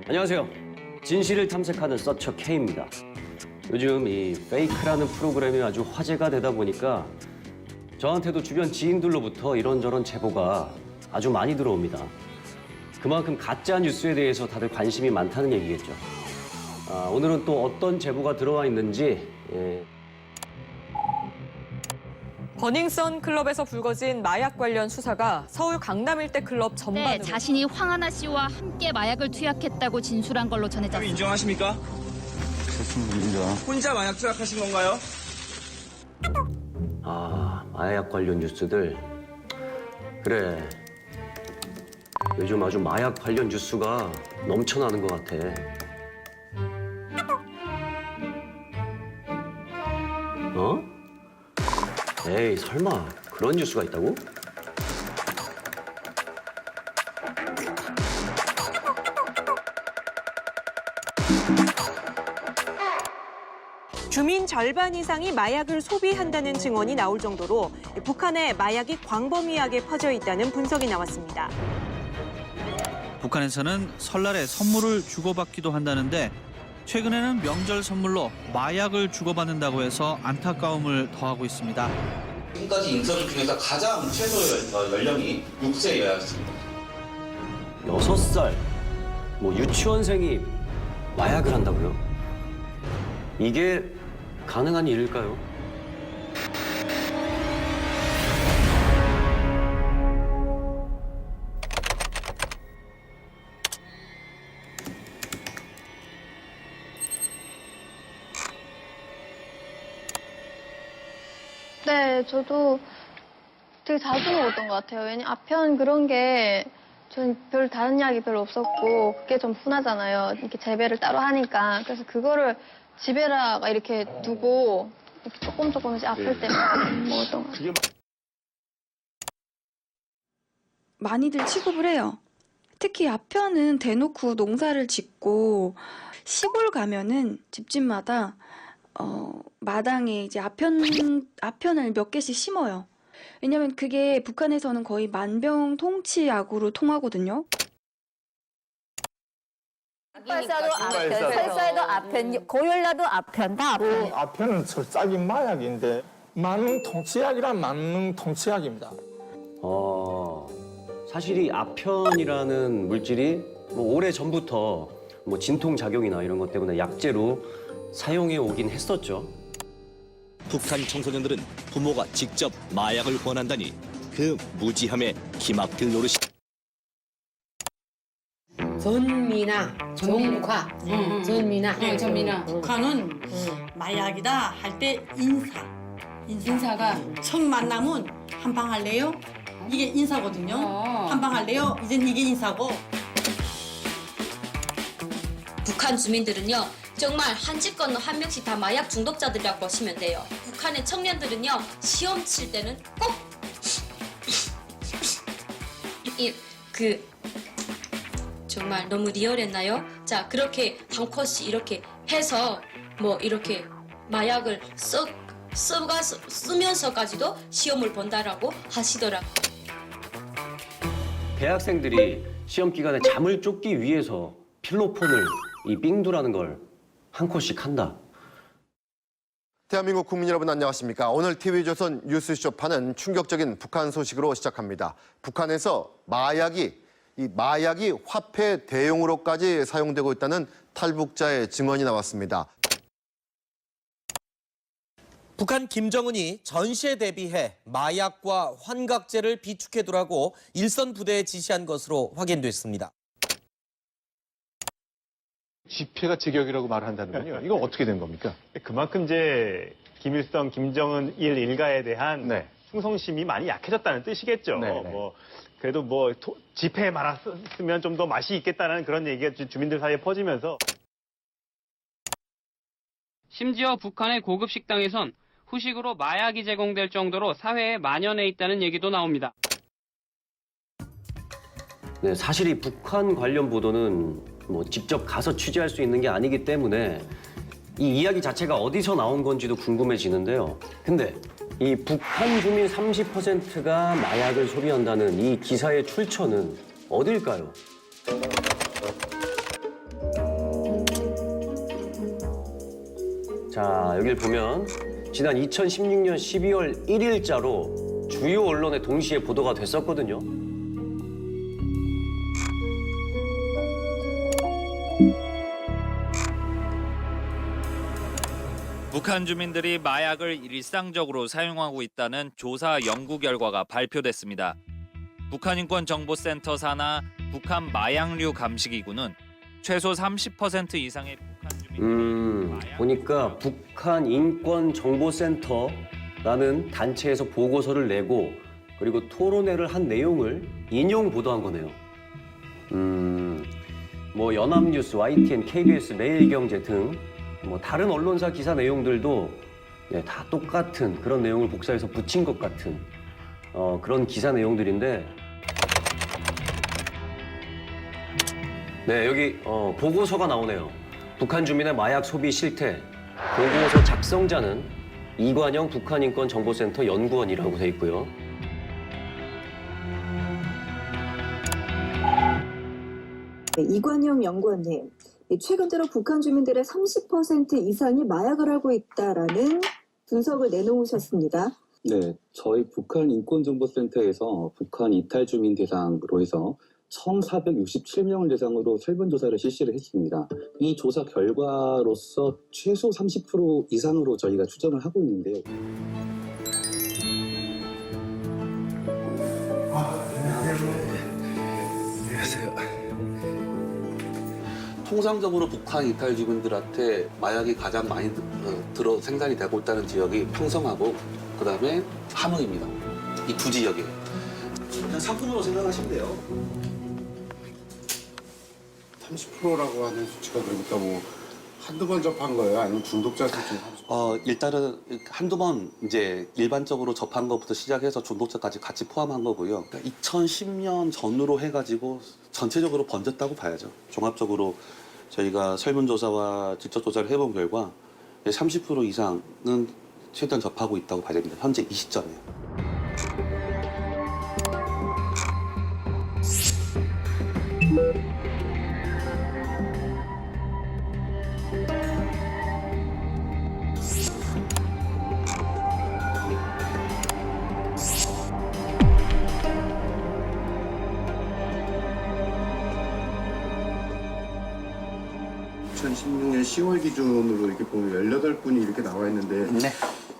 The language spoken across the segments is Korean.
안녕하세요. 진실을 탐색하는 서처 K입니다. 요즘 이 페이크라는 프로그램이 아주 화제가 되다 보니까 저한테도 주변 지인들로부터 이런저런 제보가 아주 많이 들어옵니다. 그만큼 가짜 뉴스에 대해서 다들 관심이 많다는 얘기겠죠. 오늘은 또 어떤 제보가 들어와 있는지 버닝썬 클럽에서 불거진 마약 관련 수사가 서울 강남 일대 클럽 전반으로 자신이 황하나 씨와 함께 마약을 투약했다고 진술한 걸로 전해졌습니다. 인정하십니까? 인정. 혼자 마약 투약하신 건가요? 마약 관련 뉴스들. 그래. 요즘 아주 마약 관련 뉴스가 넘쳐나는 것 같아. 어? 에이, 설마 그런 뉴스가 있다고? 주민 절반 이상이 마약을 소비한다는 증언이 나올 정도로 북한에 마약이 광범위하게 퍼져 있다는 분석이 나왔습니다. 북한에서는 설날에 선물을 주고받기도 한다는데 최근에는 명절 선물로 마약을 주고받는다고 해서 안타까움을 더하고 있습니다. 지금까지 인터뷰 중에서 가장 최소 연령이 6세였습니다. 6살, 유치원생이 마약을 한다고요? 이게 가능한 일일까요? 네, 저도 되게 자주 먹었던 것 같아요. 왜냐면 아편 그런 게 전 별 다른 약이 별로 없었고 그게 좀 순하잖아요. 이렇게 재배를 따로 하니까. 그래서 그거를 집에다가 이렇게 두고 이렇게 조금씩 아플 때 먹었던 것 같아요. 많이들 취급을 해요. 특히 아편은 대놓고 농사를 짓고 시골 가면은 집집마다 마당에 이제 아편을 몇 개씩 심어요. 왜냐면 그게 북한에서는 거의 만병통치약으로 통하거든요. 설사도 아편, 설사도 아편, 고열나도 아편, 다 아편. 아편은 절삭인 마약인데 만능통치약이란 만능통치약입니다. 사실 이 아편이라는 물질이 오래 전부터 진통작용이나 이런 것 때문에 약재로 사용해 오긴 했었죠. 북한 청소년들은 부모가 직접 마약을 권한다니 그 무지함에 기막힐 노릇이. 전미나, 정화, 전미나. 북한은 마약이다 할 때 인사가 첫 만남은 한방 할래요? 이게 인사거든요. 한방 할래요? 이젠 이게 인사고. 북한 주민들은요. 정말 한 집 건너 한 명씩 다 마약 중독자들이라고 보시면 돼요. 북한의 청년들은요. 시험 칠 때는 꼭 정말 너무 리얼했나요? 자, 그렇게 한 컷씩 이렇게 해서 이렇게 마약을 쓰면서까지도 시험을 본다라고 하시더라고요. 대학생들이 시험 기간에 잠을 쫓기 위해서 필로폰을 이 삥두라는 걸 한 컷씩 한다. 대한민국 국민 여러분 안녕하십니까? 오늘 TV조선 뉴스쇼파는 충격적인 북한 소식으로 시작합니다. 북한에서 마약이 화폐 대용으로까지 사용되고 있다는 탈북자의 증언이 나왔습니다. 북한 김정은이 전시에 대비해 마약과 환각제를 비축해두라고 일선 부대에 지시한 것으로 확인됐습니다. 지폐가 제격이라고 말한다는군요. 이건 어떻게 된 겁니까? 그만큼 이제 김일성, 김정은 일가에 대한 충성심이 많이 약해졌다는 뜻이겠죠. 그래도 지폐에 말았으면 좀 더 맛이 있겠다는 그런 얘기가 주민들 사이에 퍼지면서. 심지어 북한의 고급 식당에선 후식으로 마약이 제공될 정도로 사회에 만연해 있다는 얘기도 나옵니다. 네, 사실 이 북한 관련 보도는 직접 가서 취재할 수 있는 게 아니기 때문에 이 이야기 자체가 어디서 나온 건지도 궁금해지는데요. 근데 이 북한 주민 30%가 마약을 소비한다는 이 기사의 출처는 어딜까요? 자, 여길 보면 지난 2016년 12월 1일자로 주요 언론에 동시에 보도가 됐었거든요. 북한 주민들이 마약을 일상적으로 사용하고 있다는 조사 연구 결과가 발표됐습니다. 북한인권정보센터 산하 북한 마약류 감시기구는 최소 30% 이상의 북한 주민들이 보니까 북한인권정보센터라는 단체에서 보고서를 내고 그리고 토론회를 한 내용을 인용 보도한 거네요. 뭐 연합뉴스, YTN, KBS, 매일경제 등 뭐 다른 언론사 기사 내용들도 다 똑같은 그런 내용을 복사해서 붙인 것 같은 그런 기사 내용들인데 네, 여기 보고서가 나오네요. 북한 주민의 마약 소비 실태. 보고서 작성자는 이관영 북한인권정보센터 연구원이라고 돼 있고요. 네, 이관영 연구원님, 최근 들어 북한 주민들의 30% 이상이 마약을 하고 있다라는 분석을 내놓으셨습니다. 네, 저희 북한인권정보센터에서 북한 이탈 주민 대상으로 해서 1,467명을 대상으로 설문조사를 실시를 했습니다. 이 조사 결과로서 최소 30% 이상으로 저희가 추정을 하고 있는데요. 안녕하세요. 통상적으로 북한 이탈 주민들한테 마약이 가장 많이 생산이 되고 있다는 지역이 평성하고 그다음에 함흥입니다. 이 두 지역이 그냥 상품으로 생각하시면 돼요. 30%라고 하는 수치가 그러니까 뭐 한두 번 접한 거예요? 아니면 중독자 수준? 일단은 한두 번 이제 일반적으로 접한 것부터 시작해서 중독자까지 같이 포함한 거고요. 그러니까 2010년 전후로 해가지고 전체적으로 번졌다고 봐야죠. 종합적으로 저희가 설문조사와 직접조사를 해본 결과 30% 이상은 최대한 접하고 있다고 봐야 됩니다. 현재 이 시점에요. (2016년 10월) 기준으로 이렇게 보면 18분이 이렇게 나와 있는데 네.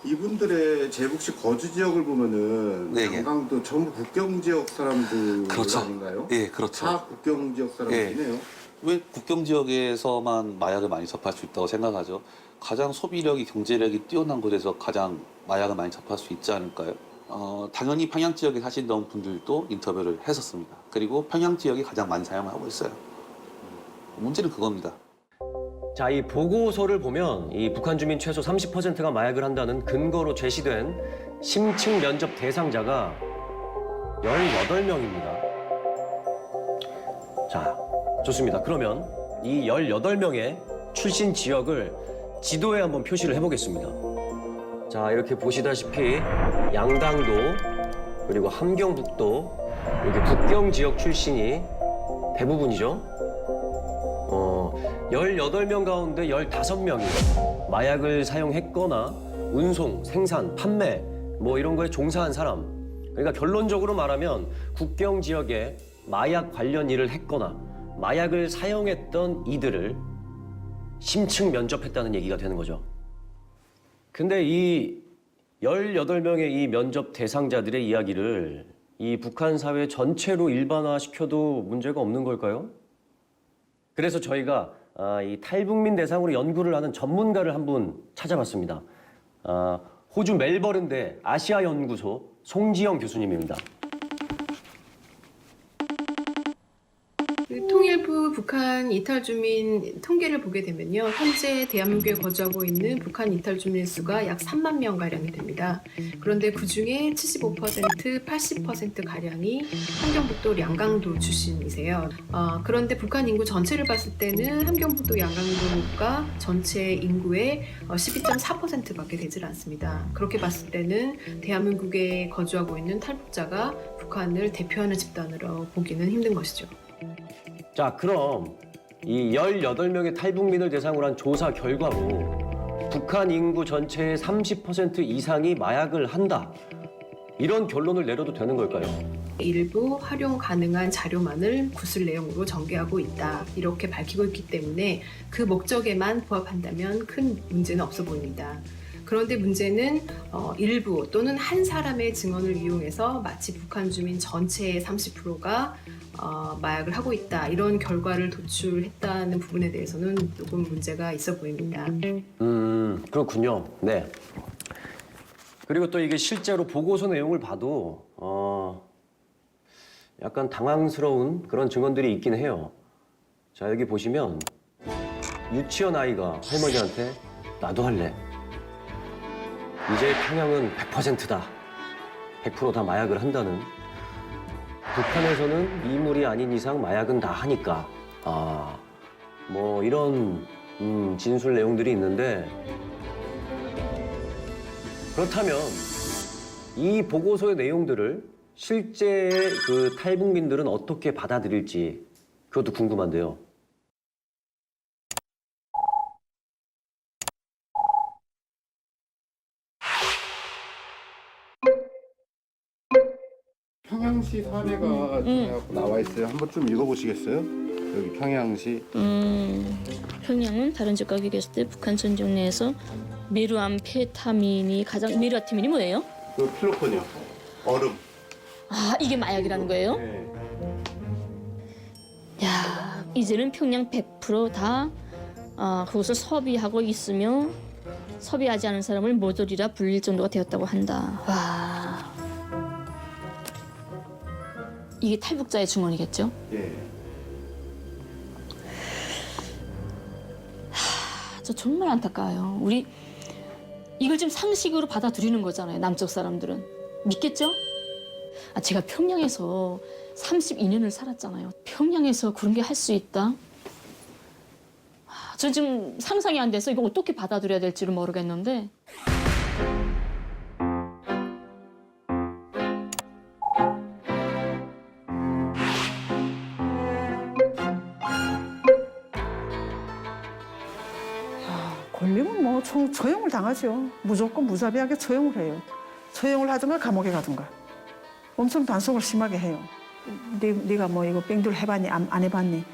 이분들의 재북식 거주 지역을 보면은 네, 강강도 전부 국경 지역 사람들 그렇죠. 아닌가요? 예, 그렇죠. 다 국경 지역 사람들이네요. 왜 국경 지역에서만 마약을 많이 접할 수 있다고 생각하죠? 가장 소비력이 경제력이 뛰어난 곳에서 가장 마약을 많이 접할 수 있지 않을까요? 당연히 평양 지역에 사시던 분들도 인터뷰를 했었습니다. 그리고 평양 지역이 가장 많이 사용하고 있어요. 문제는 그겁니다. 자, 이 보고서를 보면 이 북한 주민 최소 30%가 마약을 한다는 근거로 제시된 심층 면접 대상자가 18명입니다. 자, 좋습니다. 그러면 이 18명의 출신 지역을 지도에 한번 표시를 해보겠습니다. 자, 이렇게 보시다시피 양당도 그리고 함경북도 이렇게 국경 지역 출신이 대부분이죠. 18명 가운데 15명이 마약을 사용했거나 운송, 생산, 판매 뭐 이런 거에 종사한 사람. 그러니까 결론적으로 말하면 국경 지역에 마약 관련 일을 했거나 마약을 사용했던 이들을 심층 면접했다는 얘기가 되는 거죠. 근데 이 18명의 이 면접 대상자들의 이야기를 이 북한 사회 전체로 일반화시켜도 문제가 없는 걸까요? 그래서 저희가 이 탈북민 대상으로 연구를 하는 전문가를 한 분 찾아봤습니다. 호주 멜버른대 아시아연구소 송지영 교수님입니다. 통일부 북한 이탈 주민 통계를 보게 되면요. 현재 대한민국에 거주하고 있는 북한 이탈 주민 수가 약 3만 명 가량이 됩니다. 그런데 그중에 75%, 80%가량이 함경북도 양강도 출신이세요. 그런데 북한 인구 전체를 봤을 때는 함경북도 양강도가 전체 인구의 12.4%밖에 되질 않습니다. 그렇게 봤을 때는 대한민국에 거주하고 있는 탈북자가 북한을 대표하는 집단으로 보기는 힘든 것이죠. 자, 그럼 이 18명의 탈북민을 대상으로 한 조사 결과로 북한 인구 전체의 30% 이상이 마약을 한다. 이런 결론을 내려도 되는 걸까요? 일부 활용 가능한 자료만을 구술 내용으로 전개하고 있다. 이렇게 밝히고 있기 때문에 그 목적에만 부합한다면 큰 문제는 없어 보입니다. 그런데 문제는 일부 또는 한 사람의 증언을 이용해서 마치 북한 주민 전체의 30%가 마약을 하고 있다. 이런 결과를 도출했다는 부분에 대해서는 조금 문제가 있어 보입니다. 그렇군요. 네. 그리고 또 이게 실제로 보고서 내용을 봐도 약간 당황스러운 그런 증언들이 있긴 해요. 자, 여기 보시면 유치원 아이가 할머니한테 나도 할래. 이제 평양은 100%다. 100% 다 마약을 한다는. 북한에서는 미물이 아닌 이상 마약은 다 하니까. 뭐 이런 진술 내용들이 있는데 그렇다면 이 보고서의 내용들을 실제의 그 탈북민들은 어떻게 받아들일지 그것도 궁금한데요. 평양시 사례가 나와 있어요. 한번 좀 읽어보시겠어요? 여기 평양시. 평양은 다른 지역과 비교했을 때 북한 전쟁 내에서 메루암페타민이 가장 메루암페타민이 뭐예요? 그 필로폰이요. 얼음. 아 이게 마약이라는 거예요? 네. 야 이제는 평양 100% 다 그것을 소비하고 있으며 소비하지 않은 사람을 모조리라 불릴 정도가 되었다고 한다. 와 이게 탈북자의 증언이겠죠? 예. 저 정말 안타까워요. 우리 이걸 지금 상식으로 받아들이는 거잖아요. 남쪽 사람들은. 믿겠죠? 제가 평양에서 32년을 살았잖아요. 평양에서 그런 게 할 수 있다? 저 지금 상상이 안 돼서 이거 어떻게 받아들여야 될지를 모르겠는데. 걸리면 뭐 처형을 당하죠. 무조건 무자비하게 처형을 해요. 처형을 하든가 감옥에 가든가. 엄청 단속을 심하게 해요. 네가 뭐 이거 뺑들 해봤니? 안 해봤니?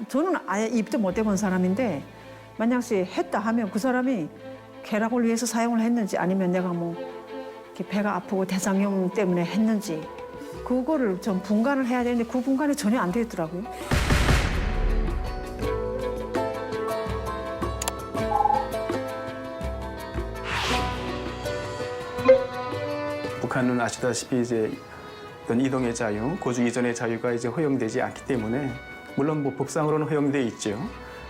저는 아예 입도 못 해본 사람인데 만약에 했다 하면 그 사람이 쾌락을 위해서 사용을 했는지 아니면 내가 뭐 이렇게 배가 아프고 대장염 때문에 했는지 그거를 좀 분간을 해야 되는데 그 분간이 전혀 안 되더라고요. 북한은 아시다시피 이제 어떤 이동의 자유, 거주 이전의 자유가 이제 허용되지 않기 때문에 물론 뭐 법상으로는 허용돼 있죠.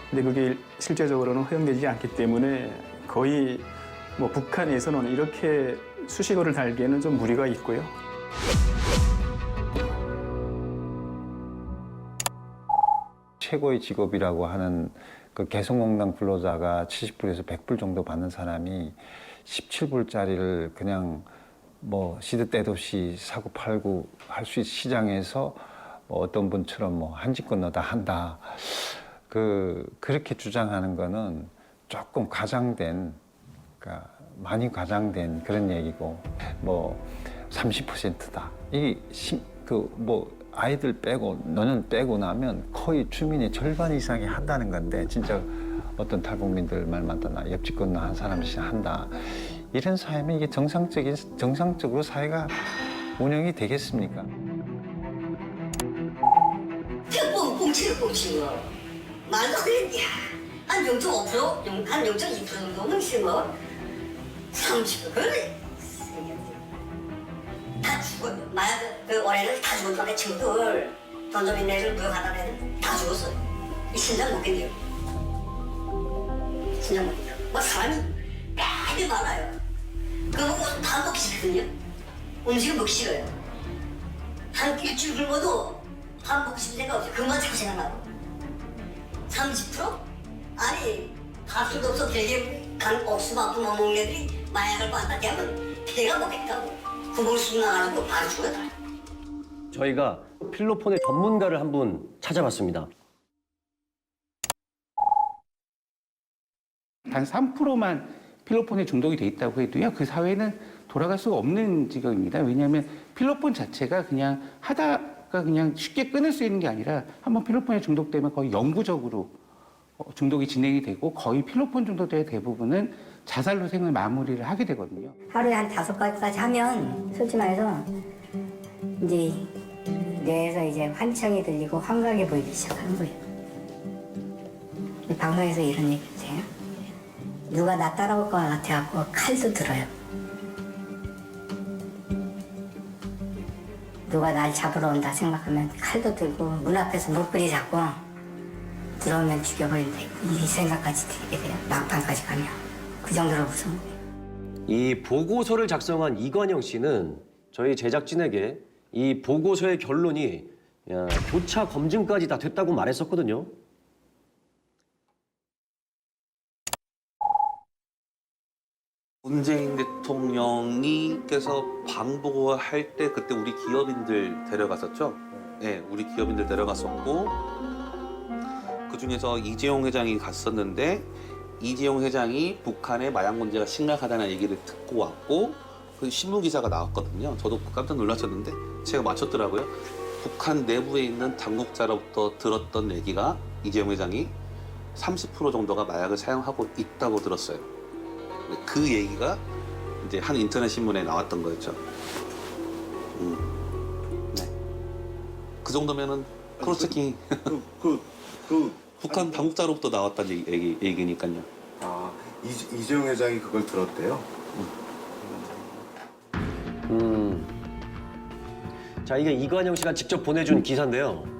근데 그게 실제적으로는 허용되지 않기 때문에 거의 뭐 북한에서는 이렇게 수식어를 달기에는 좀 무리가 있고요. 최고의 직업이라고 하는 그 개성공단 근로자가 70불에서 100불 정도 받는 사람이 17불짜리를 그냥 뭐 시도 때도 없이 사고 팔고 할 수 있는 시장에서 뭐 어떤 분처럼 뭐 한 집 건너다 한다. 그렇게 주장하는 거는 조금 과장된, 그러니까 많이 과장된 그런 얘기고 뭐 30%다. 이게 뭐 아이들 빼고 너는 빼고 나면 거의 주민의 절반 이상이 한다는 건데 진짜 어떤 탈북민들 말마다 나 옆집 건너 한 사람씩 한다. 이런 사회면 이게 정상적으로 사회가 운영이 되겠습니까? 태풍 뭉치는 말도 안 되냐. 한 0.5%, 한 0.2% 정도는 심어. 30%, 그래. 다 죽어요. 마약, 올해는 다 죽었다. 내 친구들, 전점인 애들, 무역하는 애들 다 죽었어요. 이 신장 못 견뎌요. 신장 못 견뎌요. 뭐 사람이 되게 많아요. 그거 먹고 다 먹기 싫거든요. 음식은 먹기 싫어요. 한 일주일 굶어도 밥 먹고 싶은 생각 없어요. 그것만 자꾸 생각나고. 30%? 아니, 가슴도 없어 되게 간 옥수만큼 못 먹는 애들이 마약을 받았다게 하면 배가 먹겠다고. 구멍 쑥 나가지고 바로 죽었다. 저희가 필로폰의 전문가를 한 분 찾아봤습니다. 단 3%만 필로폰에 중독이 돼 있다고 해도요, 그 사회는 돌아갈 수가 없는 직업입니다. 왜냐하면 필로폰 자체가 그냥 하다가 그냥 쉽게 끊을 수 있는 게 아니라 한번 필로폰에 중독되면 거의 영구적으로 중독이 진행이 되고 거의 필로폰 중독자의 대부분은 자살로 생을 마무리를 하게 되거든요. 하루에 한 5가지까지 하면 솔직히 말해서 이제 뇌에서 이제 환청이 들리고 환각이 보이기 시작하는 거예요. 방송에서 이런 얘기 해주세요. 누가 나 따라올 것 같아갖고 칼도 들어요. 누가 날 잡으러 온다 생각하면 칼도 들고 문 앞에서 목걸이 잡고 들어오면 죽여버린다. 이 생각까지 들게 돼요. 막판까지 가면. 그 정도로 무서운 거예요. 이 보고서를 작성한 이관영 씨는 저희 제작진에게 이 보고서의 결론이 교차 검증까지 다 됐다고 말했었거든요. 문재인 대통령이께서 방북을 할 때 그때 우리 기업인들 데려갔었죠. 네, 우리 기업인들 데려갔었고 그 중에서 이재용 회장이 갔었는데 이재용 회장이 북한의 마약 문제가 심각하다는 얘기를 듣고 왔고 그 신문 기사가 나왔거든요. 저도 깜짝 놀랐었는데 제가 맞췄더라고요. 북한 내부에 있는 당국자로부터 들었던 얘기가 이재용 회장이 30% 정도가 마약을 사용하고 있다고 들었어요. 그 얘기가 이제 한 인터넷 신문에 나왔던 거였죠. 네. 그 정도면은 크로스체킹. 북한 당국자로부터 나왔다는 얘기니까요. 아, 이재용 회장이 그걸 들었대요? 자, 이게 이관영 씨가 직접 보내준 기사인데요.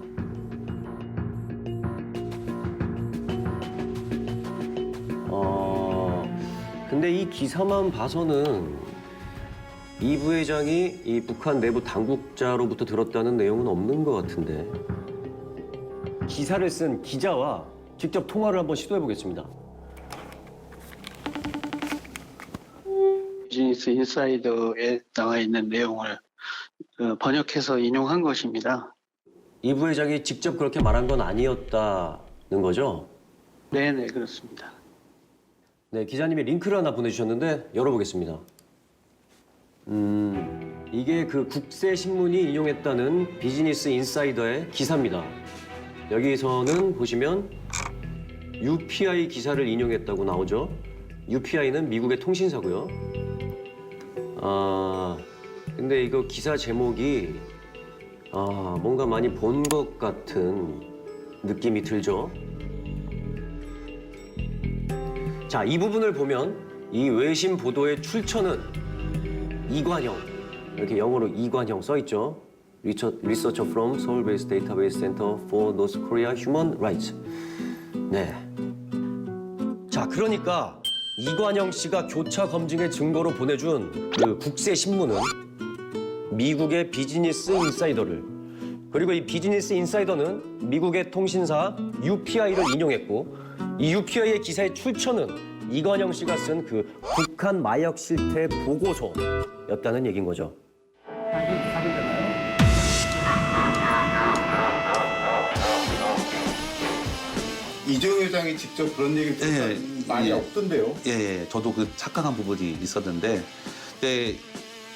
근데 이 기사만 봐서는 이 부회장이 이 북한 내부 당국자로부터 들었다는 내용은 없는 것 같은데 기사를 쓴 기자와 직접 통화를 한번 시도해 보겠습니다. 비즈니스 인사이더에 나와 있는 내용을 번역해서 인용한 것입니다. 이 부회장이 직접 그렇게 말한 건 아니었다는 거죠? 네네, 그렇습니다. 네, 기자님이 링크를 하나 보내주셨는데 열어보겠습니다. 이게 그 국세신문이 인용했다는 비즈니스 인사이더의 기사입니다. 여기서는 보시면 UPI 기사를 인용했다고 나오죠. UPI는 미국의 통신사고요. 근데 이거 기사 제목이 뭔가 많이 본 것 같은 느낌이 들죠. 자, 이 부분을 보면 이 외신 보도의 출처는 이관영, 이렇게 영어로 이관영 써 있죠. Researcher from Seoul-based Database Center for North Korea Human Rights. 네. 자, 그러니까 이관영 씨가 교차 검증의 증거로 보내준 그 국세 신문은 미국의 비즈니스 인사이더를, 그리고 이 비즈니스 인사이더는 미국의 통신사 UPI를 인용했고, 이 UPI의 기사의 출처는 이관영 씨가 쓴 그 북한 마약 실태 보고서였다는 얘기인 거죠. 이재용 회장이 직접 그런 얘기를 듣는 많이 없던데요? 예, 저도 그 착각한 부분이 있었는데,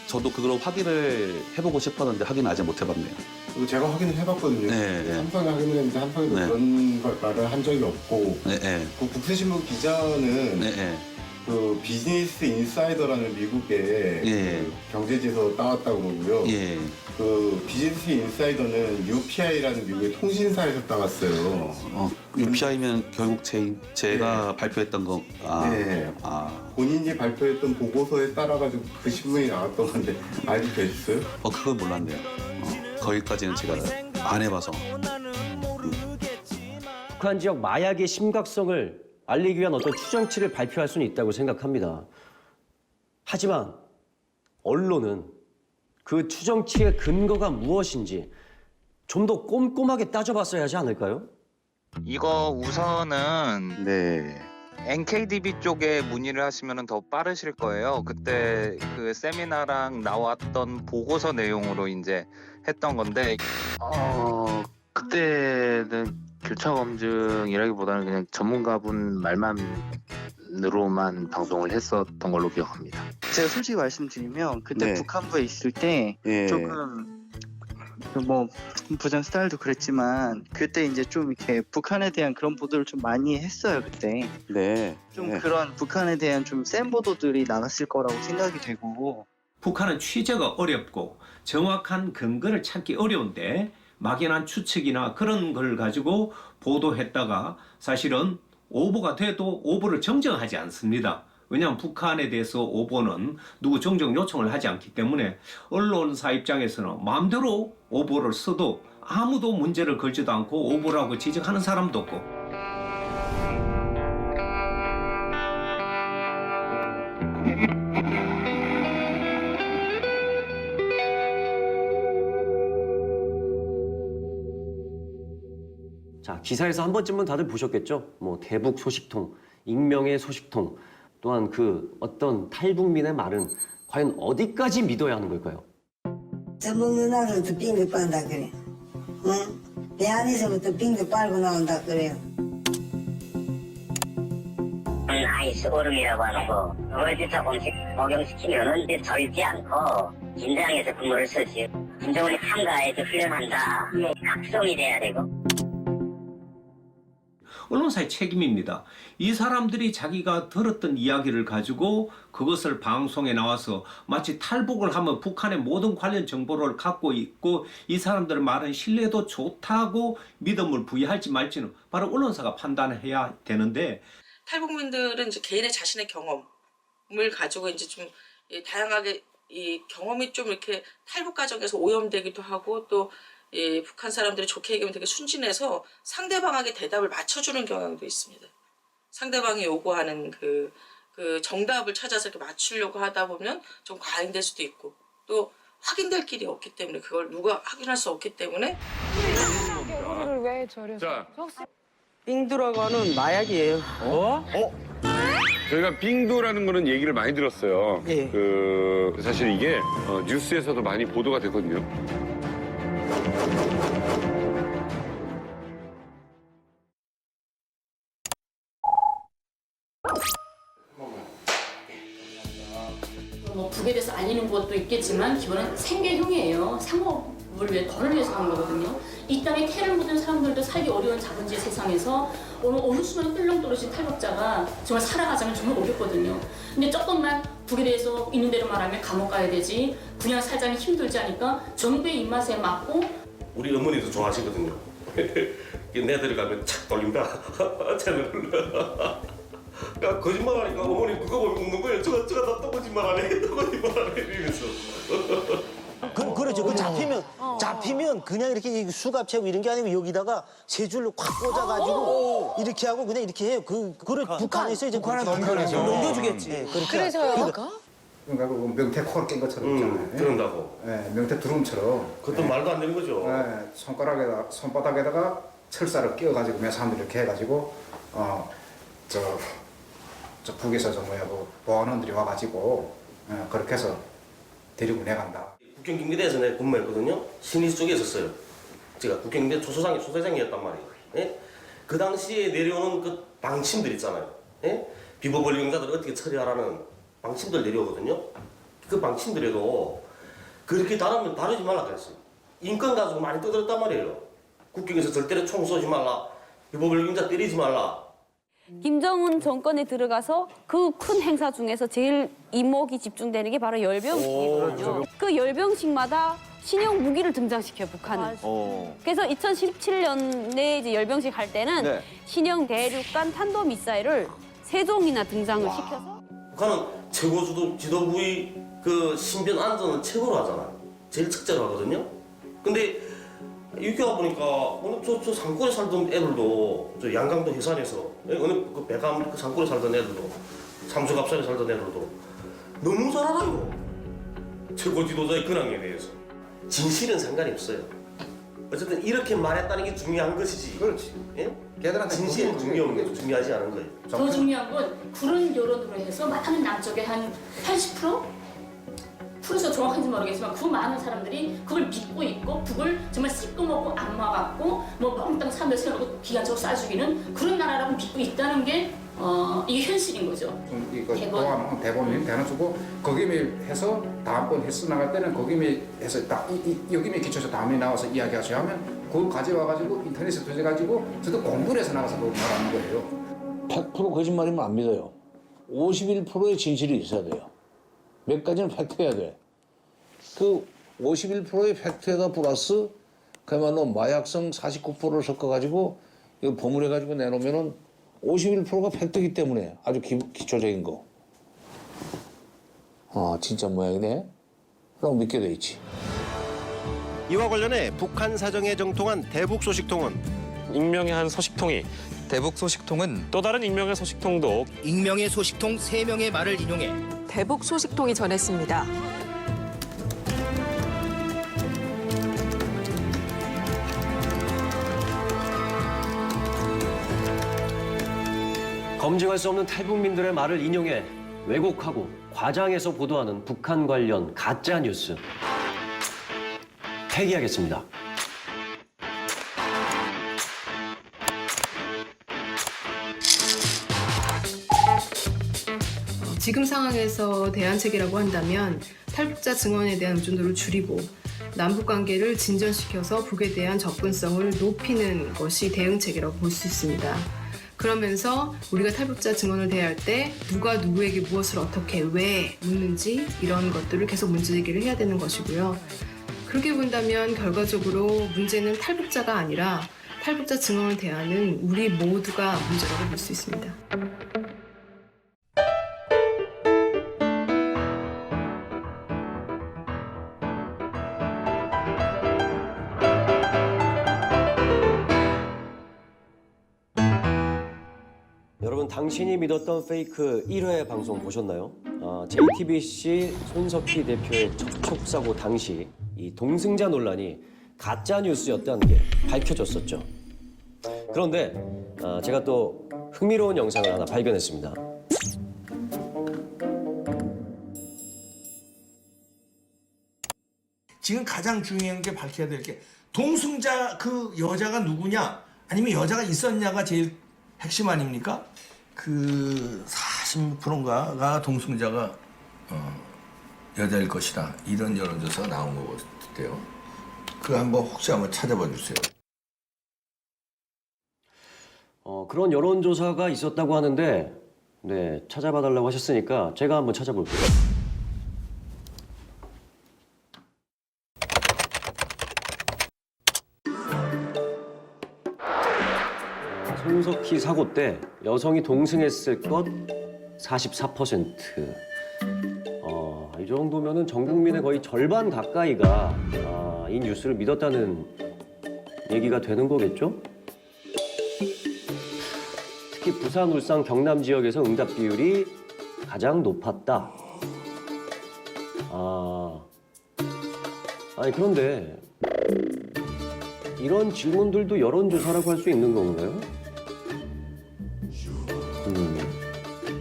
저도 그걸 확인을 해보고 싶었는데 확인을 아직 못 해봤네요. 제가 확인을 해봤거든요. 삼성이 확인을 했는데 삼성에도 그런 말을 한 적이 없고, 그 국세신문 기자는 그 비즈니스 인사이더라는 미국의 그 경제지에서 따왔다고 그러고요. 그 비즈니스 인사이더는 UPI라는 미국의 통신사에서 따왔어요. UPI면 결국 제가 발표했던 거. 본인이 발표했던 보고서에 따라가지고 그 신문이 나왔던 건데 알고 계셨어요? 그건 몰랐네요. 거기까지는 제가 안 해봐서. 북한 지역 마약의 심각성을 알리기 위한 어떤 추정치를 발표할 수는 있다고 생각합니다. 하지만 언론은 그 추정치의 근거가 무엇인지 좀 더 꼼꼼하게 따져봤어야 하지 않을까요? 이거 우선은 NKDB 쪽에 문의를 하시면 더 빠르실 거예요. 그때 그 세미나랑 나왔던 보고서 내용으로 이제 했던 건데 그때는 교차 검증이라기보다는 그냥 전문가분 말만 방송으로만 방송을 했었던 걸로 기억합니다. 제가 솔직히 말씀드리면 그때 네. 북한부에 있을 때 예. 조금 뭐 부장 스타일도 그랬지만 그때 이제 좀 이렇게 북한에 대한 그런 보도를 좀 많이 했어요 그때. 네. 좀 그런 북한에 대한 좀 센 보도들이 나갔을 거라고 생각이 되고. 북한은 취재가 어렵고 정확한 근거를 찾기 어려운데 막연한 추측이나 그런 걸 가지고 보도했다가 사실은 오보가 돼도 오보를 정정하지 않습니다. 왜냐하면 북한에 대해서 오보는 누구 정정 요청을 하지 않기 때문에 언론사 입장에서는 마음대로 오보를 써도 아무도 문제를 걸지도 않고 오보라고 지적하는 사람도 없고. 자, 기사에서 한 번쯤은 다들 보셨겠죠? 뭐 대북 소식통, 익명의 소식통, 또한 그 어떤 탈북민의 말은 과연 어디까지 믿어야 하는 걸까요? 전북 누나들도 빙도 빤다 그래. 응? 내 안에서부터 빙도 빨고 나온다 그래요. 아이스 오름이라고 하는 거 월드차 공식 적용시키면은 절지 않고 김장에서 근무를 쓰지. 김정은이 한가에서 훈련한다. 각성이 돼야 되고. 언론사의 책임입니다. 이 사람들이 자기가 들었던 이야기를 가지고 그것을 방송에 나와서 마치 탈북을 하면 북한의 모든 관련 정보를 갖고 있고 이 사람들의 말은 신뢰도 좋다고 믿음을 부여할지 말지는 바로 언론사가 판단해야 되는데, 탈북민들은 이제 개인의 자신의 경험을 가지고 이제 좀 다양하게 이 경험이 좀 이렇게 탈북 과정에서 오염되기도 하고 또 북한 사람들이 좋게 얘기하면 되게 순진해서 상대방에게 대답을 맞춰주는 경향도 있습니다. 상대방이 요구하는 그 정답을 찾아서 이렇게 맞추려고 하다 보면 좀 과잉될 수도 있고 또 확인될 길이 없기 때문에 그걸 누가 확인할 수 없기 때문에 우리를 왜 저래서? 빙두라고 하는 마약이에요. 저희가 빙두라는 거는 얘기를 많이 들었어요. 사실 이게 뉴스에서도 많이 보도가 됐거든요. 뭐 북에 대해서 알리는 것도 있겠지만 기본은 생계형이에요. 상업을 위해 덜을 위해서 하는 거거든요. 이 땅에 태를 묻은 사람들도 살기 어려운 자본주의 세상에서 어느 순간 훌렁 떨어진 탈북자가 정말 살아가자면 정말 어렵거든요. 근데 조금만 북에 대해서 있는 대로 말하면 감옥 가야 되지 그냥 살자니 힘들지 하니까 정부의 입맛에 맞고. 우리 어머니도 좋아하시거든요. 내들이 가면 착 돌린다. 채널을. 야, 거짓말하니까 어머니 그거 보면 웃는 거예요. 저가 다 거짓말하네. 이러면서. 그렇죠. 그 잡히면 그냥 이렇게 수갑 채고 이런 게 아니고 여기다가 세 줄로 콱 꽂아가지고 이렇게 하고 그냥 이렇게 해요. 그걸 북한에서 이제 북한에 넘겨주겠지. 네, 그렇게. 그래서요? 그러니까 그 명태 코를 낀 것처럼 있잖아요. 그런다고. 네, 명태 두rum처럼. 그것도 말도 안 되는 거죠. 네, 손바닥에다가 철사를 끼워가지고 몇 사람들이 이렇게 해가지고 저 북에서 보안원들이 와가지고 그렇게 해서 데리고 내간다. 국경경비대에서 내가 근무했거든요. 신의 쪽에 있었어요. 제가 국경경비대 소대장이었단 말이에요. 예? 그 당시에 내려오는 그 방침들 있잖아요. 예? 비보 권력자들을 어떻게 처리하라는 방침들 내려오거든요. 그 방침들에도 그렇게 다루지 말라 그랬어요. 인권 가지고 많이 떠들었단 말이에요. 국경에서 절대로 총 쏘지 말라. 비보 권력자 때리지 말라. 김정은 정권에 들어가서 그 큰 행사 중에서 제일 이목이 집중되는 게 바로 열병식이거든요. 그 열병식마다 신형 무기를 등장시켜요, 북한은. 그래서 2017년에 이제 열병식 할 때는 신형 대륙간 탄도미사일을 3종이나 등장을 시켜서. 북한은 최고 지도부의 그 신변 안전을 최고로 하잖아요. 제일 첫째로 하거든요. 근데 이렇게 와보니까 어느 저 산골에 살던 애들도 저 양강도 해산에서 어느 그 백암 그 산골에 살던 애들도 삼수갑산에 살던 애들도 너무 잘 알아요. 최고 지도자의 근황에 대해서. 진실은 상관이 없어요. 어쨌든 이렇게 말했다는 게 중요한 것이지. 그렇지. 예? 걔들한테 진실은 중요하지 않은 거예요. 더 중요한 건 그런 여론으로 해서 많은 남쪽에 한 80%? 풀어서 정확한지 모르겠지만 그 많은 사람들이 그걸 믿고 있고 북을 정말 씹고 먹고 안 막았고 뭐 멍땅 사람들 세워놓고 기간적으로 쏴죽이는 그런 나라라고 믿고 있다는 게 이게 현실인 거죠. 이거 대본. 대본님 대나 주고 거기에 해서 다음번 헬스 나갈 때는 거기에 해서 여기에 기초해서 다음에 나와서 이야기하셔야 하면 그거 가져와가지고 인터넷에 두셔가지고 저도 공부를 해서 나가서 그거 말하는 거예요. 100% 거짓말이면 안 믿어요. 51%의 진실이 있어야 돼요. 몇 가지는 팩트해야 돼. 그 51%의 팩트에다 플러스 그야말로 마약성 49%를 섞어가지고 이거 버무려가지고 내놓으면은 51%가 팩트이기 때문에 아주 기초적인 거. 진짜 모양이네. 그럼 믿게 돼 있지. 이와 관련해 북한 사정에 정통한 대북 소식통은 익명의 한 소식통이 대북 소식통은 또 다른 익명의 소식통도 익명의 소식통 3명의 말을 인용해 대북 소식통이 전했습니다. 검증할 수 없는 탈북민들의 말을 인용해 왜곡하고 과장해서 보도하는 북한 관련 가짜 뉴스 폐기하겠습니다. 지금 상황에서 대안책이라고 한다면 탈북자 증언에 대한 의존도를 줄이고 남북 관계를 진전시켜서 북에 대한 접근성을 높이는 것이 대응책이라고 볼 수 있습니다. 그러면서 우리가 탈북자 증언을 대할 때 누가 누구에게 무엇을 어떻게 왜 묻는지 이런 것들을 계속 문제 제기를 해야 되는 것이고요. 그렇게 본다면 결과적으로 문제는 탈북자가 아니라 탈북자 증언을 대하는 우리 모두가 문제라고 볼 수 있습니다. 여러분 당신이 믿었던 페이크 1회 방송 보셨나요? JTBC 손석희 대표의 접촉사고 당시 이 동승자 논란이 가짜 뉴스였다는 게 밝혀졌었죠. 그런데 제가 또 흥미로운 영상을 하나 발견했습니다. 지금 가장 중요한 게 밝혀야 될 게 동승자 그 여자가 누구냐 아니면 여자가 있었냐가 제일 핵심 아닙니까? 그 40%인가가 동승자가 여자일 것이다. 이런 여론조사가 나온 것 같아요. 그거 혹시 한번 찾아봐 주세요. 그런 여론조사가 있었다고 하는데 네, 찾아봐 달라고 하셨으니까 제가 한번 찾아볼게요. 손석희 사고 때 여성이 동승했을 것 44%. 이 정도면은 전 국민의 거의 절반 가까이가 이 뉴스를 믿었다는 얘기가 되는 거겠죠? 특히 부산, 울산, 경남 지역에서 응답 비율이 가장 높았다. 아니 그런데 이런 질문들도 여론조사라고 할 수 있는 건가요?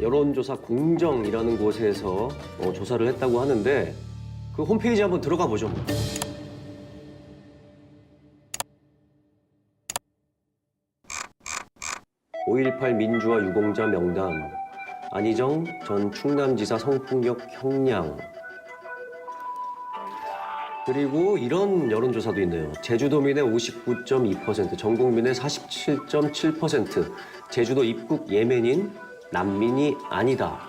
여론조사 공정이라는 곳에서 조사를 했다고 하는데 그 홈페이지 한번 들어가 보죠. 5.18 민주화 유공자 명단, 안희정 전 충남지사 성폭력 형량. 그리고 이런 여론조사도 있네요. 제주도민의 59.2%, 전국민의 47.7%, 제주도 입국 예멘인 난민이 아니다.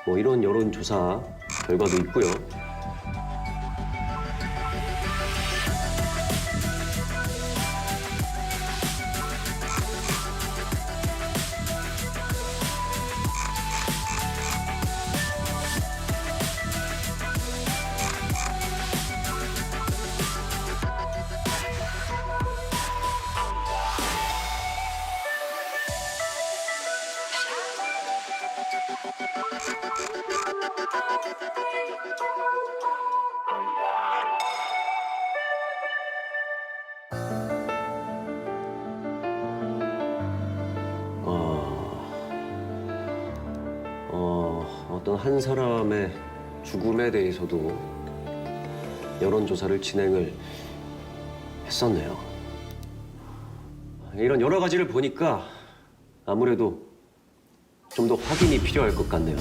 뭐 이런 여론조사 결과도 있고요. 어떤 한 사람의 죽음에 대해서도 여론조사를 진행을 했었네요. 이런 여러 가지를 보니까 아무래도 좀 더 확인이 필요할 것 같네요.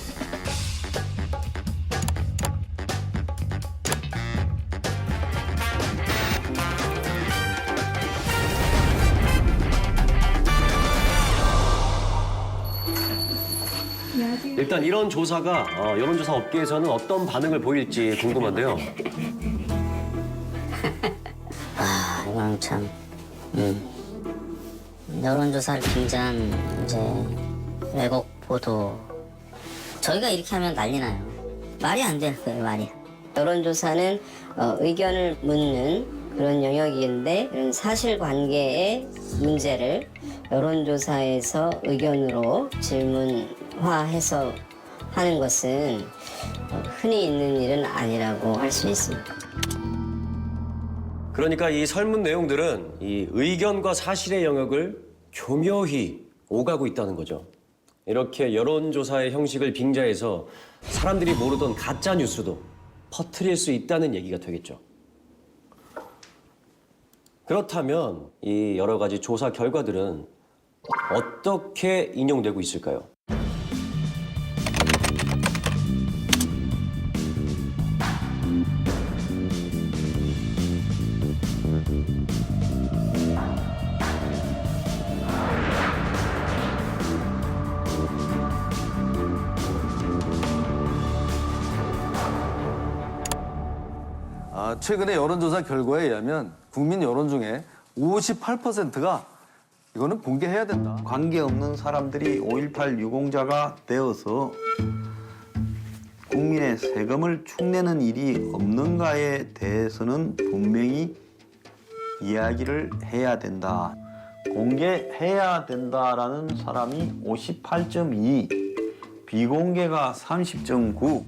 일단 이런 조사가 여론조사 업계에서는 어떤 반응을 보일지 궁금한데요. 이건 참 여론조사를 빙자한 이제 왜곡 보도 저희가 이렇게 하면 난리 나요. 말이 안 되는 거예요, 말이. 여론조사는 의견을 묻는 그런 영역인데 이런 사실관계의 문제를 여론조사에서 의견으로 질문화해서 하는 것은 흔히 있는 일은 아니라고 할 수 있습니다. 그러니까 이 설문 내용들은 이 의견과 사실의 영역을 교묘히 오가고 있다는 거죠. 이렇게 여론조사의 형식을 빙자해서 사람들이 모르던 가짜 뉴스도 퍼뜨릴 수 있다는 얘기가 되겠죠. 그렇다면 이 여러 가지 조사 결과들은 어떻게 인용되고 있을까요? 최근의 여론조사 결과에 의하면 국민 여론 중에 58%가 이거는 공개해야 된다. 관계없는 사람들이 5.18 유공자가 되어서 국민의 세금을 축내는 일이 없는가에 대해서는 분명히 이야기를 해야 된다. 공개해야 된다라는 사람이 58.2, 비공개가 30.9.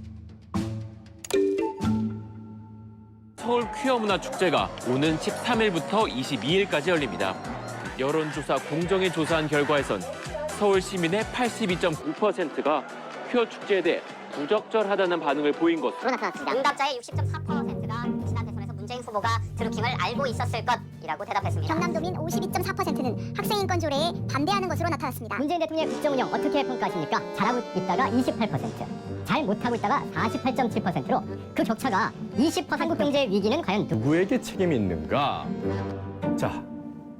서울 퀴어 문화 축제가 오는 13일부터 22일까지 열립니다. 여론조사 공정위 조사한 결과에선 서울 시민의 82.9%가 퀴어 축제에 대해 부적절하다는 반응을 보인 것으로 나타났습니다. 응답자의 60.4%가 지난 대선에서 문재인 후보가 드루킹을 알고 있었을 것이라고 대답했습니다. 경남도민 52.4%는 학생인권 조례에 반대하는 것으로 나타났습니다. 문재인 대통령의 국정 운영 어떻게 평가하십니까? 잘하고 있다가 28%, 잘 못하고 있다가 48.7%로 그 격차가 20%. 한국 경제의 위기는 과연 누구에게 책임이 있는가? 자,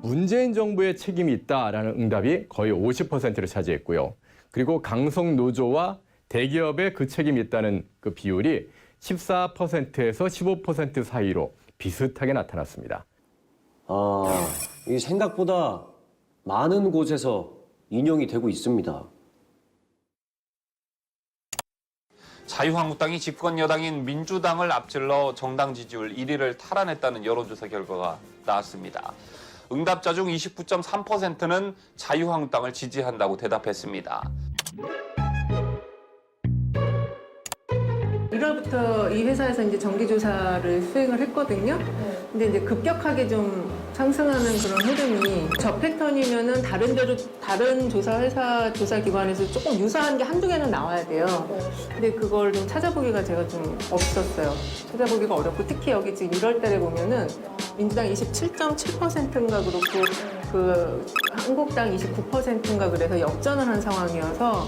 문재인 정부의 책임이 있다라는 응답이 거의 50%를 차지했고요. 그리고 강성노조와 대기업의 그 책임이 있다는 그 비율이 14%에서 15% 사이로 비슷하게 나타났습니다. 이 생각보다 많은 곳에서 인용이 되고 있습니다. 자유한국당이 집권 여당인 민주당을 앞질러 정당 지지율 1위를 탈환했다는 여론조사 결과가 나왔습니다. 응답자 중 29.3%는 자유한국당을 지지한다고 대답했습니다. 1월부터 이 회사에서 이제 정기조사를 수행을 했거든요. 근데 이제 급격하게 좀 상승하는 그런 흐름이 저 패턴이면은 다른 조사 회사 조사 기관에서 조금 유사한 게 한두 개는 나와야 돼요. 근데 그걸 좀 찾아보기가 제가 좀 없었어요. 찾아보기가 어렵고 특히 여기 지금 1월 달에 보면은 민주당 27.7%인가 그렇고 그 한국당 29%인가 그래서 역전을 한 상황이어서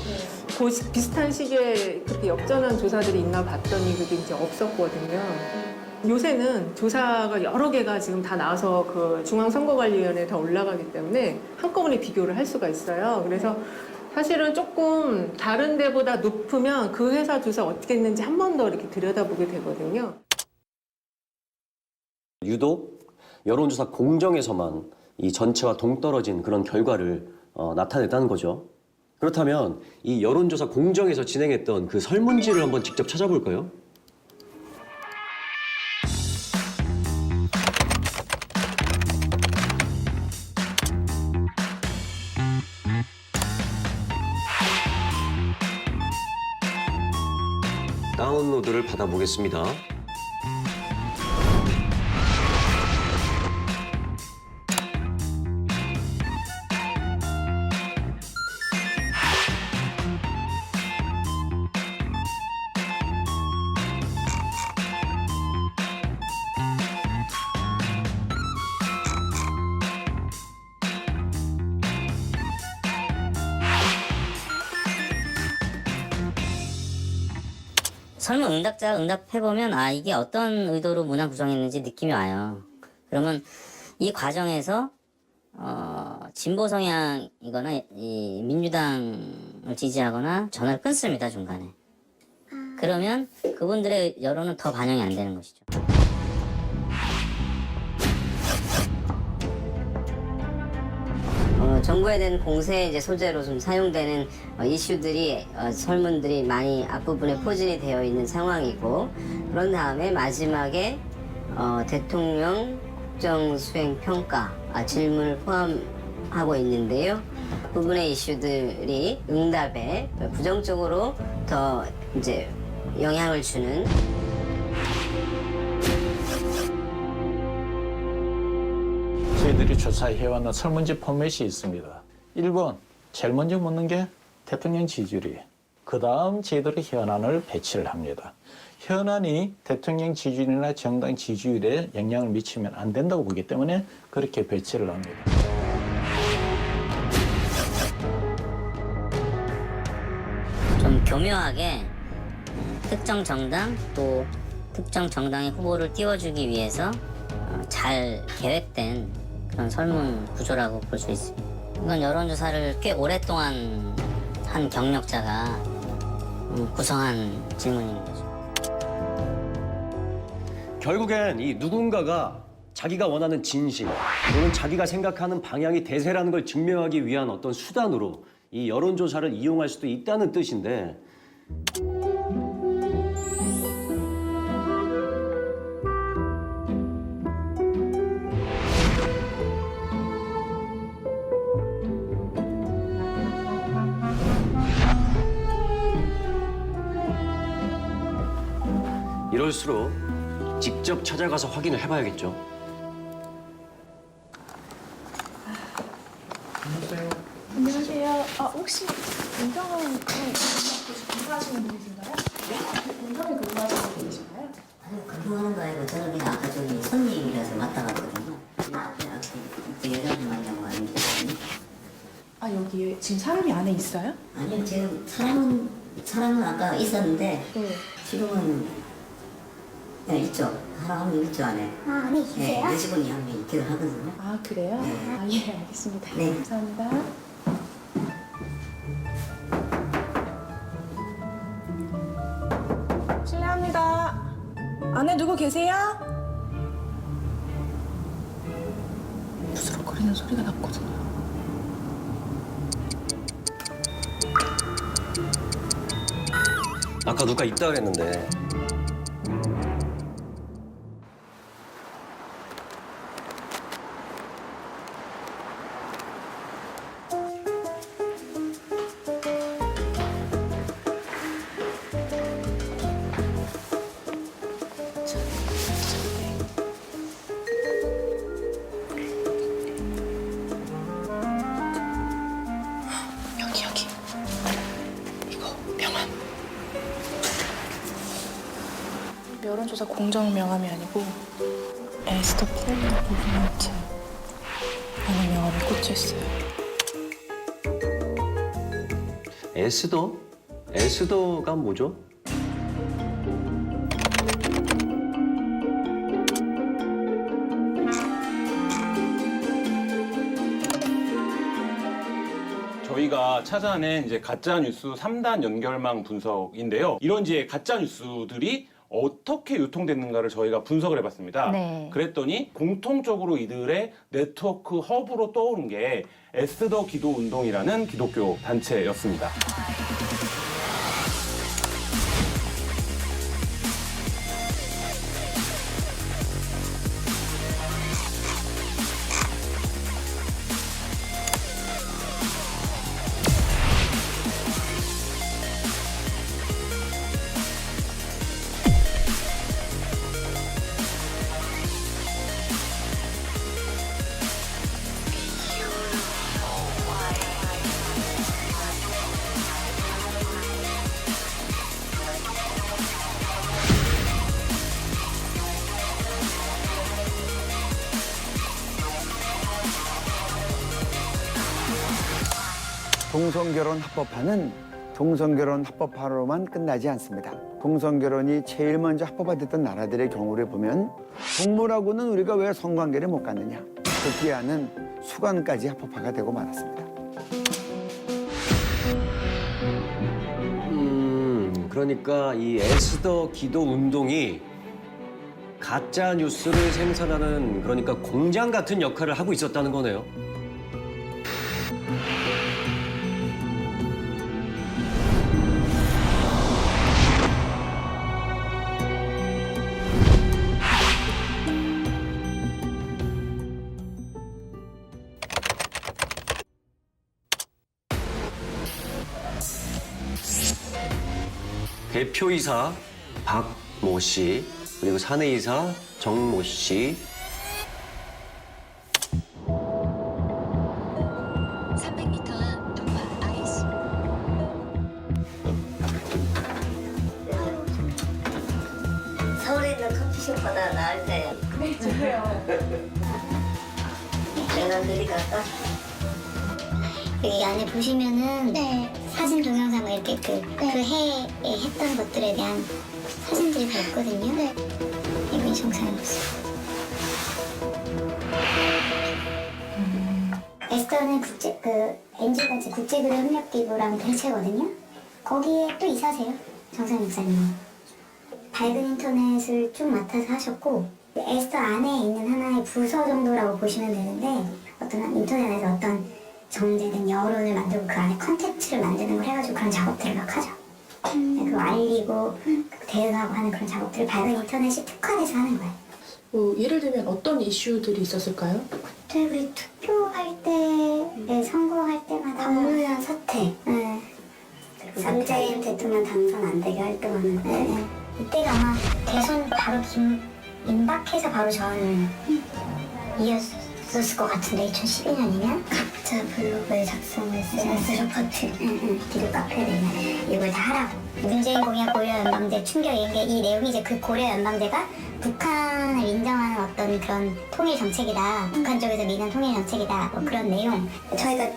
그 비슷한 시기에 그렇게 역전한 조사들이 있나 봤더니 그게 이제 없었거든요. 요새는 조사가 여러 개가 지금 다 나와서 그 중앙선거관리위원회에 다 올라가기 때문에 한꺼번에 비교를 할 수가 있어요. 그래서 사실은 조금 다른 데보다 높으면 그 회사 조사 어떻게 했는지 한 번 더 이렇게 들여다보게 되거든요. 유독 여론조사 공정에서만 이 전체와 동떨어진 그런 결과를 나타냈다는 거죠. 그렇다면 이 여론조사 공정에서 진행했던 그 설문지를 한번 직접 찾아볼까요? 다운로드를 받아보겠습니다. 설문 응답자가 응답해보면 아 이게 어떤 의도로 문화 구성했는지 느낌이 와요. 그러면 이 과정에서 진보 성향이거나 이 민주당을 지지하거나 전화를 끊습니다, 중간에. 그러면 그분들의 여론은 더 반영이 안 되는 것이죠. 정부에 대한 공세 이제 소재로 좀 사용되는 이슈들이 설문들이 많이 앞부분에 포진이 되어 있는 상황이고, 그런 다음에 마지막에 대통령 국정 수행 평가 질문을 포함하고 있는데요. 부분의 이슈들이 응답에 부정적으로 더 이제 영향을 주는. 저희들이 조사해왔는 설문지 포맷이 있습니다. 1번, 제일 먼저 묻는 게 대통령 지지율이에요. 그 다음 저희들이 현안을 배치를 합니다. 현안이 대통령 지지율이나 정당 지지율에 영향을 미치면 안 된다고 보기 때문에 그렇게 배치를 합니다. 좀 교묘하게 특정 정당 또 특정 정당의 후보를 띄워주기 위해서 잘 계획된 그런 설문 구조라고 볼 수 있습니다. 이건 여론조사를 꽤 오랫동안 한 경력자가 구성한 질문인 거죠. 결국엔 이 누군가가 자기가 원하는 진실 또는 자기가 생각하는 방향이 대세라는 걸 증명하기 위한 어떤 수단으로 이 여론조사를 이용할 수도 있다는 뜻인데, 이럴수록 직접 찾아가서 확인을 해봐야겠죠. 안녕하세요. 혹시 운정은 근무하시는 분이신가요? 네? 운정에 근무하시는 분이신가요? 아니, 근무하는 거 아니고 저는 그냥 아까 저기 손님이라서 왔다 갔거든요. 여자분 만나고 왔는데. 여기 지금 사람이 안에 있어요? 아니요, 지금 사람은 아까 있었는데 지금은 네, 있죠. 사람 한 명 있죠, 안에. 안에 계세요? 네, 여직원이 한 명 있기도 하거든요. 그래요? 네. 예, 알겠습니다. 네. 감사합니다. 실례합니다. 안에 누구 계세요? 부스럭거리는 소리가 났거든요. 아까 누가 있다 그랬는데. 여기. 이거 명함. 여론조사 공정 명함이 아니고 에스더 폴리너 무브먼트 라는 명함이 꽂혀 있어요. 에스더? 에스더가 뭐죠? 저희가 찾아낸 이제 가짜 뉴스 3단 연결망 분석인데요. 이런 이제 가짜 뉴스들이 어떻게 유통됐는가를 저희가 분석을 해봤습니다. 네. 그랬더니 공통적으로 이들의 네트워크 허브로 떠오른 게 에스더 기도 운동이라는 기독교 단체였습니다. 동성결혼 합법화는 동성결혼 합법화로만 끝나지 않습니다. 동성결혼이 제일 먼저 합법화됐던 나라들의 경우를 보면 동물하고는 우리가 왜 성관계를 못 갖느냐. 급기야는 수관까지 합법화가 되고 말았습니다. 그러니까 이 에스더 기도 운동이 가짜 뉴스를 생산하는 그러니까 공장 같은 역할을 하고 있었다는 거네요. 대표이사 박모 씨, 그리고 사내이사 정모 씨. 서울에 있는 커피숍보다 나을 때. 네, 주세요. 내가 그리 갈까? 여기 안에 보시면은 사진 동영상 뭐 이렇게 그 해에 했던 것들에 대한 사진들이 다 있거든요. 이분이 정상이었어요. 에스더는 NGO가 국제그룹협력기구라는 단체거든요. 거기에 또 이사세요, 정상 목사님. 밝은 인터넷을 쭉 맡아서 하셨고, 에스더 안에 있는 하나의 부서 정도라고 보시면 되는데, 어떤 인터넷에서 어떤 정제된 여론을 만들고 그 안에 컨텐츠를 만드는 걸 해가지고 그런 작업들을 막 하죠. 그거 알리고 대응하고 하는 그런 작업들을 밝은 인터넷이 특화돼서 하는 거예요. 예를 들면 어떤 이슈들이 있었을까요? 그때 우리 투표할 때, 선거할 때마다 박노현 사태, 문재인 대통령 당선 안 되게 활동하는 이때가 아마 대선 바로 임박해서 바로 전을 이었을 것 같은데 2012년이면 각자 블로그에 작성했어요. 리포트, 기도 카페에 이걸 다 하라고. 문재인 공약 고려 연방제 충격인 게 이 내용이 이제 그 고려 연방제가 북한을 인정하는 어떤 그런 통일 정책이다. 북한 쪽에서 미는 통일 정책이다. 뭐 그런 내용. 저희가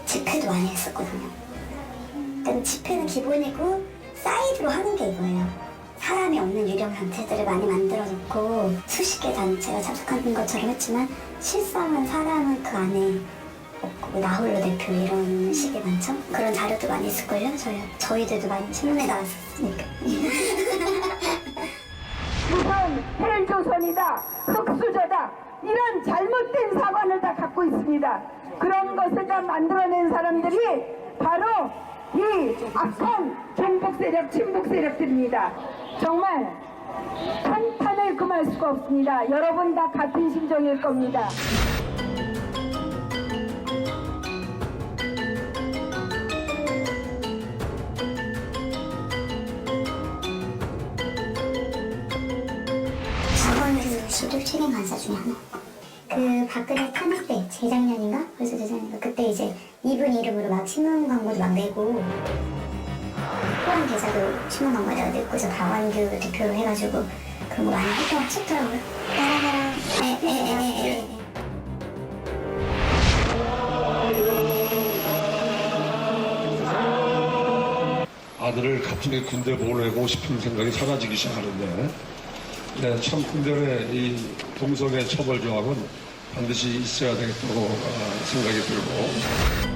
집회도 많이 했었거든요. 그러니까 집회는 기본이고 사이드로 하는 게 이거예요. 사람이 없는 유령 단체들을 많이 만들어놓고 수십 개 단체가 참석하는 것처럼 했지만 실상은 사람은 그 안에 없고 나 홀로 대표 이런 식이 많죠? 그런 자료도 많이 있을걸요? 저희들도 많이 신문에 나왔으니까. 우선 헬조선이다, 흑수저다 이런 잘못된 사관을 다 갖고 있습니다. 그런 것을 다 만들어낸 사람들이 바로 이 악한 종북 세력, 친북 세력들입니다. 정말 한탄을 금할 수가 없습니다. 여러분 다 같은 심정일 겁니다. 박원규 씨도 최근 간사 중에 하나. 그 박근혜 탄핵 때 재작년인가? 벌써 재작년인가? 그때 이제 이분 이름으로 막 신문 광고도 막 내고 포항 계좌도 신문 광고에다가 냈고 저 박원규 대표로 해가지고 그런 거 많이 활동하셨더라고요. 따라가라. 아들을 갑자기 군대 보내고 싶은 생각이 사라지기 시작하는데 참 군대의 이 동성애 처벌 조항은 반드시 있어야 되겠다고 생각이 들고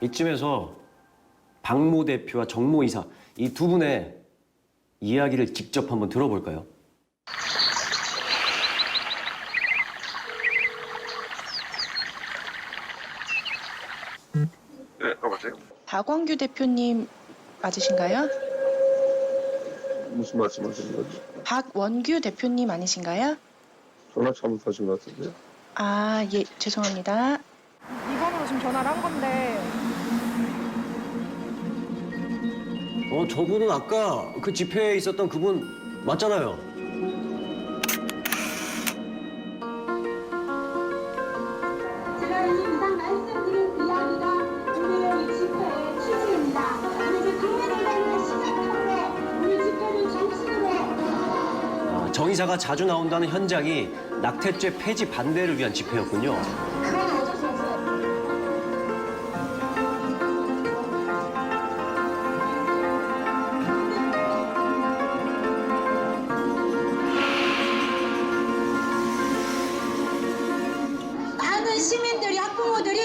이쯤에서 박모 대표와 정모 이사 이 두 분의 이야기를 직접 한번 들어볼까요? 네, 여보세요? 박원규 대표님 맞으신가요? 무슨 말씀하시는 거죠? 박원규 대표님 아니신가요? 전화 잘못하신 것 같은데요? 아, 예, 죄송합니다. 이번으로 지금 전화를 한 건데 저분은 아까 그 집회에 있었던 그분 맞잖아요. 제가 이상 말씀드린 이야기가 오늘 이 집회의 취지입니다. 우리 국민의당을 시작한 후에 우리 집회를 정신으로 정의사가 자주 나온다는 현장이 낙태죄 폐지 반대를 위한 집회였군요. 그건 어쩔 수 없어요. 많은 시민들이 학부모들이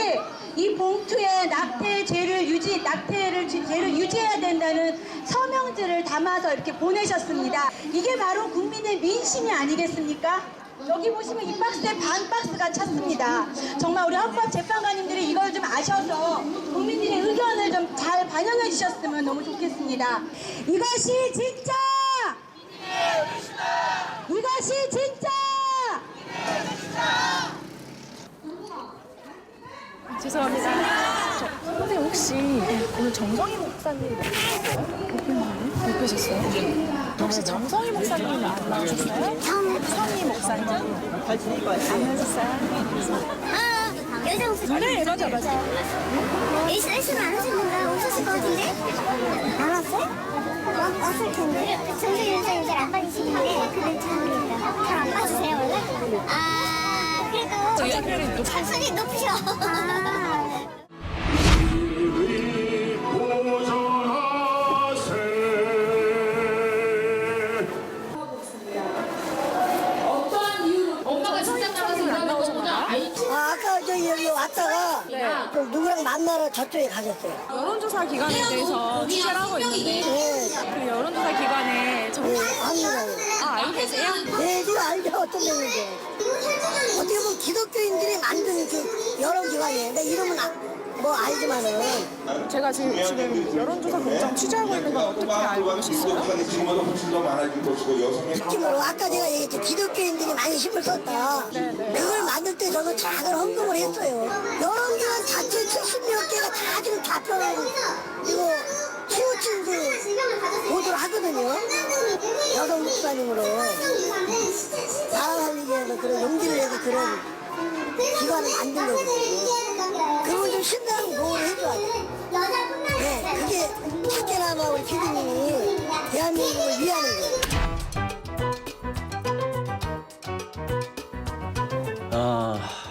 이 봉투에 낙태의 죄를 유지해야 된다는 서명지를 담아서 이렇게 보내셨습니다. 이게 바로 국민의 민심이 아니겠습니까? 여기 보시면 이 박스에 반 박스가 찼습니다. 정말 우리 헌법재판관님들이 이걸 좀 아셔서 국민들의 의견을 좀 잘 반영해 주셨으면 너무 좋겠습니다. 이것이 진짜! 이것이 진짜! 죄송합니다. 선생님 혹시 오늘 정성희 목사님 못 뵈셨어요? 혹시 정성희 목사님 안 나오셨어요? 정성희 목사님 잘 지내고 왔어요? 안 오셨어요? 여자 옷을 네, 맞아. 일수는 안 오셨는가? 오셨을 것 같은데? 안 왔어요? 왔을 텐데. 정수희 선생님 잘 안 빠지시는데 그걸 잘안 빠지세요 원래? 그래도 찬성이 높으셔. 아까 여기 왔다가 또 누구랑 만나러 저쪽에 가셨어요. 여론조사 기관에 대해서 취재를 하고 있는데 그 여론조사 기관에 알고 계세요? 네, 지금 알죠. 어떤 내용인지. 어떻게 보면 기독교인들이 만든 그 여론기관이에요. 근데 이름은 뭐 알지만은. 제가 지금 여론조사 공장 취재하고 있는 건 어떻게 알고 계셨어요? 느낌으로 아까 제가 얘기했죠. 기독교인들이 많이 힘을 썼다. 그걸 만들 때 저도 작은 헌금을 했어요. 여론기관 자체 70몇 개가 다 지금 좌표를 이거 치우친 그 보도를 하거든요. 여성 목사님으로 나라 살리기 위해서 그런 용기를 내서 그런 기관을 만든 거거든요. 그건 좀 신뢰하고 보호를 해줘야 돼. 네, 그게 작게나마 우리 PD님이 대한민국을 위하는 거예요.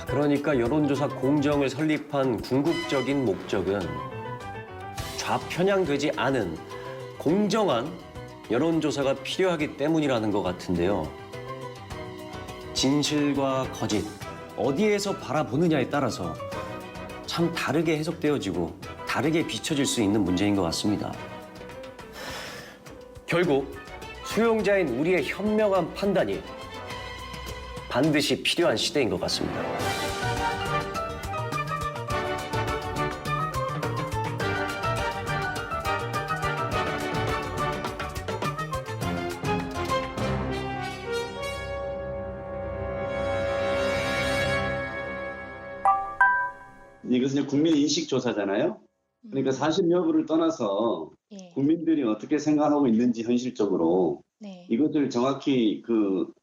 그러니까 여론조사 공정을 설립한 궁극적인 목적은 좌편향되지 않은 공정한 여론조사가 필요하기 때문이라는 것 같은데요. 진실과 거짓, 어디에서 바라보느냐에 따라서 참 다르게 해석되어지고 다르게 비춰질 수 있는 문제인 것 같습니다. 결국 수용자인 우리의 현명한 판단이 반드시 필요한 시대인 것 같습니다. 이것은 국민 인식 조사잖아요. 그러니까 사실 여부를 떠나서 국민들이 어떻게 생각하고 있는지 현실적으로 이것을 정확히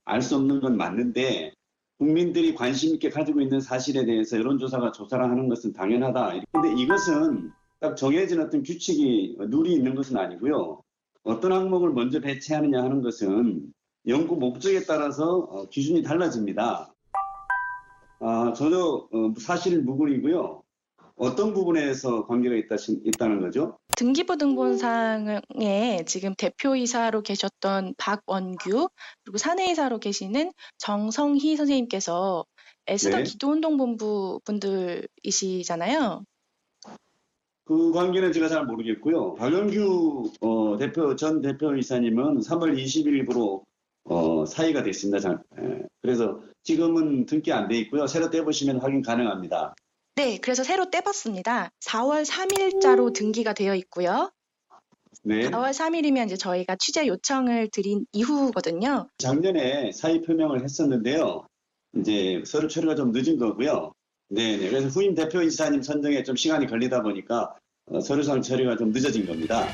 알 수 없는 건 맞는데 국민들이 관심 있게 가지고 있는 사실에 대해서 여론조사가 조사를 하는 것은 당연하다. 근데 이것은 딱 정해진 어떤 규칙이 룰이 있는 것은 아니고요. 어떤 항목을 먼저 배치하느냐 하는 것은 연구 목적에 따라서 기준이 달라집니다. 저도 사실 무근이고요. 어떤 부분에서 관계가 있다는 거죠? 등기부 등본상에 지금 대표이사로 계셨던 박원규 그리고 사내이사로 계시는 정성희 선생님께서 에스더 기도운동본부 분들이시잖아요. 그 관계는 제가 잘 모르겠고요. 박원규 전 대표이사님은 3월 20일부로 사의가 됐습니다. 그래서 지금은 등기 안 돼 있고요. 새로 떼보시면 확인 가능합니다. 네, 그래서 새로 떼봤습니다. 4월 3일자로 등기가 되어 있고요. 네. 4월 3일이면 이제 저희가 취재 요청을 드린 이후거든요. 작년에 사의 표명을 했었는데요. 이제 서류 처리가 좀 늦은 거고요. 네네. 그래서 후임 대표이사님 선정에 좀 시간이 걸리다 보니까 서류상 처리가 좀 늦어진 겁니다.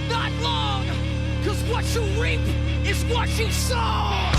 Not long, 'cause what you reap is what you sow.